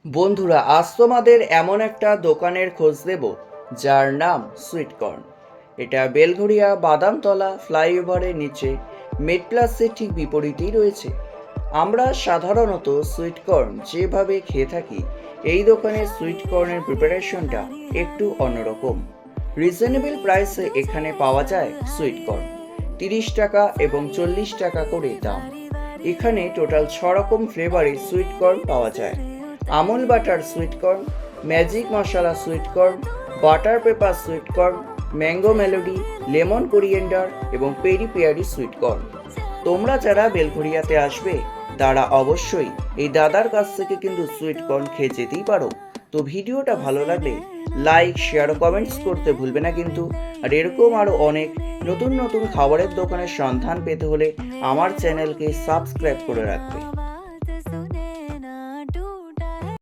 বন্ধুরা, আজ তোমাদের এমন একটা দোকানের খোঁজ দেব যার নাম সুইটকর্ন। এটা বেলঘড়িয়া বাদামতলা ফ্লাইওভারের নিচে মেডপ্লাসের ঠিক বিপরীতেই রয়েছে। আমরা সাধারণত সুইটকর্ন যেভাবে খেয়ে থাকি, এই দোকানের সুইটকর্নের প্রিপারেশনটা একটু অন্যরকম। রিজনেবল প্রাইসে এখানে পাওয়া যায় সুইটকর্ন। 30 টাকা এবং 40 টাকা করে দাম। এখানে টোটাল 6 রকম ফ্লেভারের সুইটকর্ন পাওয়া যায়। Amul butter sweetcorn, magic masala sweetcorn, butter pepper sweetcorn, mango melody, lemon coriander এবং পেরি পেয়ারি সুইটকর্ন। তোমরা যারা বেলঘড়িয়াতে আসবে তারা অবশ্যই এই দাদার কাছ থেকে কিন্তু সুইটকর্ন খেয়ে যেতেই পারো। তো ভিডিওটা ভালো লাগলে লাইক, শেয়ার ও কমেন্টস করতে ভুলবে না কিন্তু। আর এরকম আরও অনেক নতুন নতুন খাবারের দোকানের সন্ধান পেতে হলে আমার চ্যানেলকে সাবস্ক্রাইব করে রাখবে।